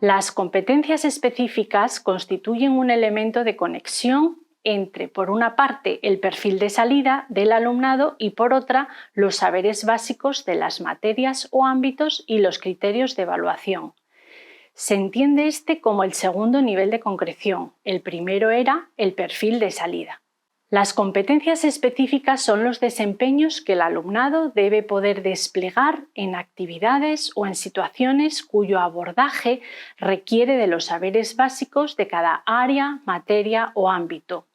Las competencias específicas constituyen un elemento de conexión entre, por una parte, el perfil de salida del alumnado y, por otra, los saberes básicos de las materias o ámbitos y los criterios de evaluación. Se entiende este como el segundo nivel de concreción. El primero era el perfil de salida. Las competencias específicas son los desempeños que el alumnado debe poder desplegar en actividades o en situaciones cuyo abordaje requiere de los saberes básicos de cada área, materia o ámbito.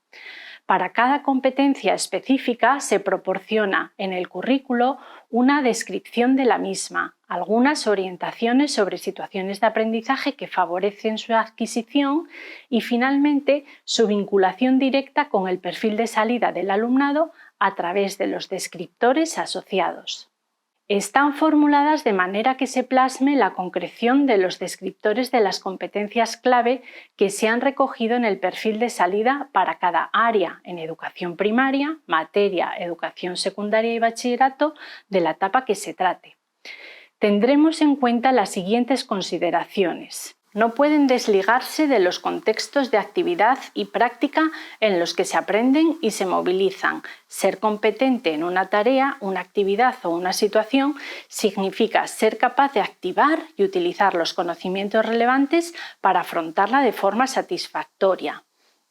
Para cada competencia específica se proporciona en el currículo una descripción de la misma, algunas orientaciones sobre situaciones de aprendizaje que favorecen su adquisición y, finalmente, su vinculación directa con el perfil de salida del alumnado a través de los descriptores asociados. Están formuladas de manera que se plasme la concreción de los descriptores de las competencias clave que se han recogido en el perfil de salida para cada área en educación primaria, materia, educación secundaria y bachillerato de la etapa que se trate. Tendremos en cuenta las siguientes consideraciones. No pueden desligarse de los contextos de actividad y práctica en los que se aprenden y se movilizan. Ser competente en una tarea, una actividad o una situación significa ser capaz de activar y utilizar los conocimientos relevantes para afrontarla de forma satisfactoria.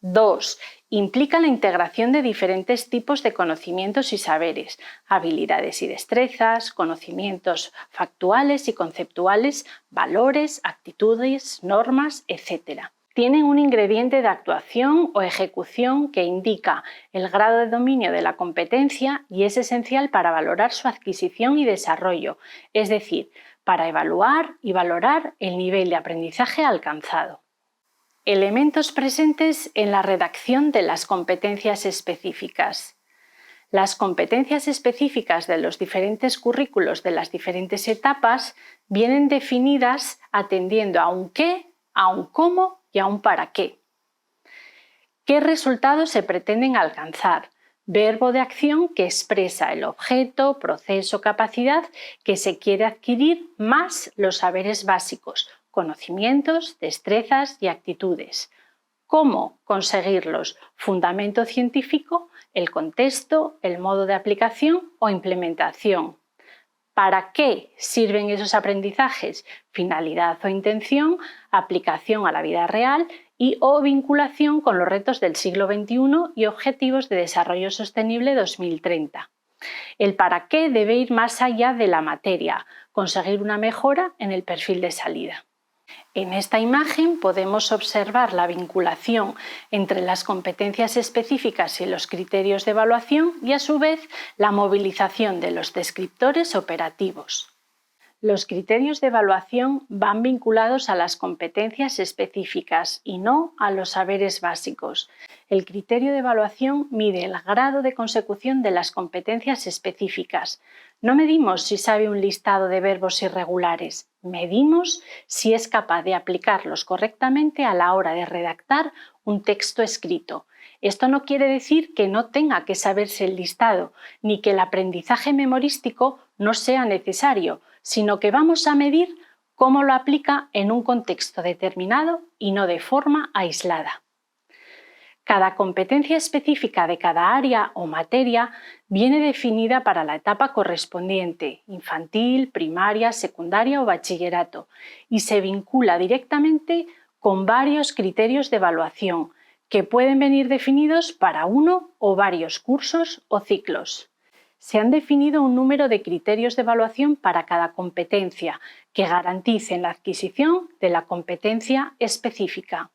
2. Implica la integración de diferentes tipos de conocimientos y saberes, habilidades y destrezas, conocimientos factuales y conceptuales, valores, actitudes, normas, etc. Tienen un ingrediente de actuación o ejecución que indica el grado de dominio de la competencia y es esencial para valorar su adquisición y desarrollo, es decir, para evaluar y valorar el nivel de aprendizaje alcanzado. Elementos presentes en la redacción de las competencias específicas. Las competencias específicas de los diferentes currículos de las diferentes etapas vienen definidas atendiendo a un qué, a un cómo y a un para qué. ¿Qué resultados se pretenden alcanzar? Verbo de acción que expresa el objeto, proceso, capacidad que se quiere adquirir más los saberes básicos, conocimientos, destrezas y actitudes. ¿Cómo conseguirlos? Fundamento científico, el contexto, el modo de aplicación o implementación. ¿Para qué sirven esos aprendizajes? Finalidad o intención, aplicación a la vida real y o vinculación con los retos del siglo XXI y Objetivos de Desarrollo Sostenible 2030. El para qué debe ir más allá de la materia, conseguir una mejora en el perfil de salida. En esta imagen podemos observar la vinculación entre las competencias específicas y los criterios de evaluación y, a su vez, la movilización de los descriptores operativos. Los criterios de evaluación van vinculados a las competencias específicas y no a los saberes básicos. El criterio de evaluación mide el grado de consecución de las competencias específicas. No medimos si sabe un listado de verbos irregulares, medimos si es capaz de aplicarlos correctamente a la hora de redactar un texto escrito. Esto no quiere decir que no tenga que saberse el listado, ni que el aprendizaje memorístico no sea necesario, sino que vamos a medir cómo lo aplica en un contexto determinado y no de forma aislada. Cada competencia específica de cada área o materia viene definida para la etapa correspondiente, infantil, primaria, secundaria o bachillerato, y se vincula directamente con varios criterios de evaluación, que pueden venir definidos para uno o varios cursos o ciclos. Se han definido un número de criterios de evaluación para cada competencia que garanticen la adquisición de la competencia específica.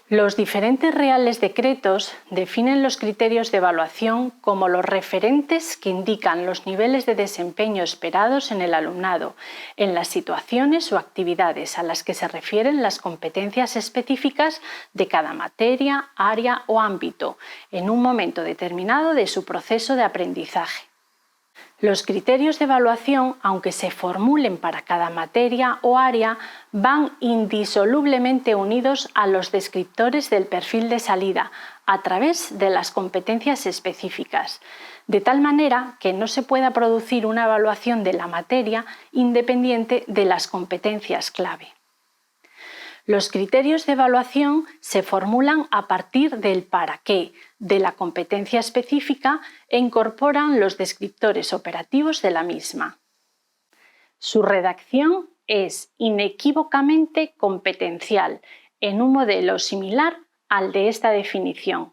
Los diferentes reales decretos definen los criterios de evaluación como los referentes que indican los niveles de desempeño esperados en el alumnado, en las situaciones o actividades a las que se refieren las competencias específicas de cada materia, área o ámbito, en un momento determinado de su proceso de aprendizaje. Los criterios de evaluación, aunque se formulen para cada materia o área, van indisolublemente unidos a los descriptores del perfil de salida a través de las competencias específicas, de tal manera que no se pueda producir una evaluación de la materia independiente de las competencias clave. Los criterios de evaluación se formulan a partir del para qué de la competencia específica e incorporan los descriptores operativos de la misma. Su redacción es inequívocamente competencial en un modelo similar al de esta definición.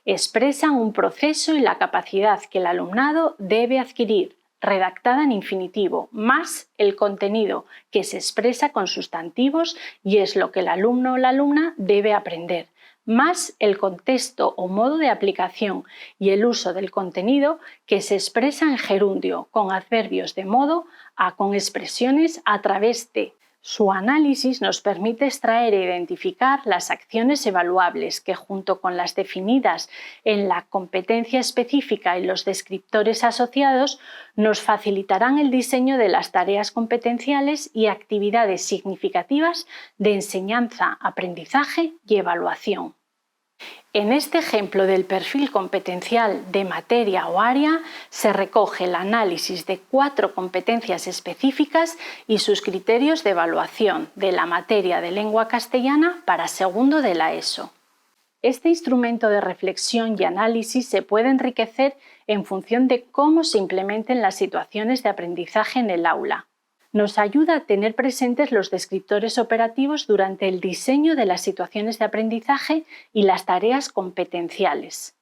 Expresan un proceso y la capacidad que el alumnado debe adquirir, redactada en infinitivo, más el contenido que se expresa con sustantivos y es lo que el alumno o la alumna debe aprender, más el contexto o modo de aplicación y el uso del contenido que se expresa en gerundio, con adverbios de modo a con expresiones a través de. Su análisis nos permite extraer e identificar las acciones evaluables que, junto con las definidas en la competencia específica y los descriptores asociados, nos facilitarán el diseño de las tareas competenciales y actividades significativas de enseñanza, aprendizaje y evaluación. En este ejemplo del perfil competencial de materia o área se recoge el análisis de 4 competencias específicas y sus criterios de evaluación de la materia de lengua castellana para segundo de la ESO. Este instrumento de reflexión y análisis se puede enriquecer en función de cómo se implementen las situaciones de aprendizaje en el aula. Nos ayuda a tener presentes los descriptores operativos durante el diseño de las situaciones de aprendizaje y las tareas competenciales.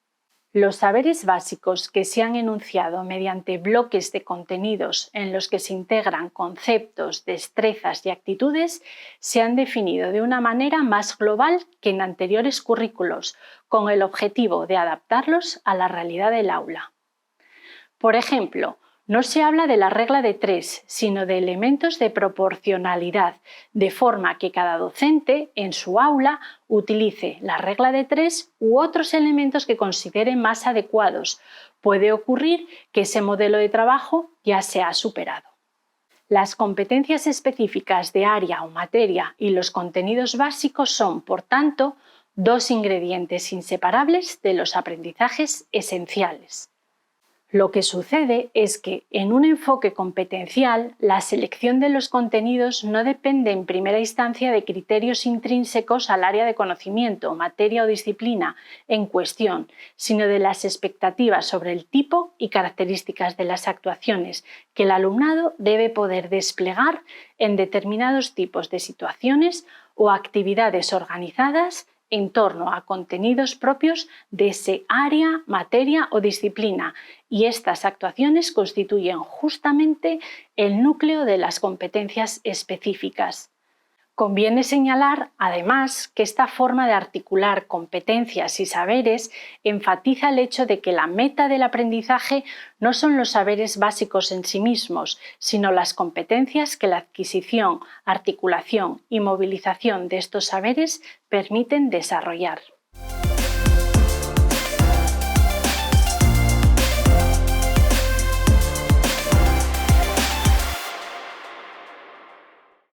Los saberes básicos que se han enunciado mediante bloques de contenidos en los que se integran conceptos, destrezas y actitudes se han definido de una manera más global que en anteriores currículos, con el objetivo de adaptarlos a la realidad del aula. Por ejemplo, no se habla de la regla de 3, sino de elementos de proporcionalidad, de forma que cada docente en su aula utilice la regla de 3 u otros elementos que considere más adecuados. Puede ocurrir que ese modelo de trabajo ya se ha superado. Las competencias específicas de área o materia y los contenidos básicos son, por tanto, 2 ingredientes inseparables de los aprendizajes esenciales. Lo que sucede es que, en un enfoque competencial, la selección de los contenidos no depende en primera instancia de criterios intrínsecos al área de conocimiento, materia o disciplina en cuestión, sino de las expectativas sobre el tipo y características de las actuaciones que el alumnado debe poder desplegar en determinados tipos de situaciones o actividades organizadas en torno a contenidos propios de ese área, materia o disciplina, y estas actuaciones constituyen justamente el núcleo de las competencias específicas. Conviene señalar, además, que esta forma de articular competencias y saberes enfatiza el hecho de que la meta del aprendizaje no son los saberes básicos en sí mismos, sino las competencias que la adquisición, articulación y movilización de estos saberes permiten desarrollar.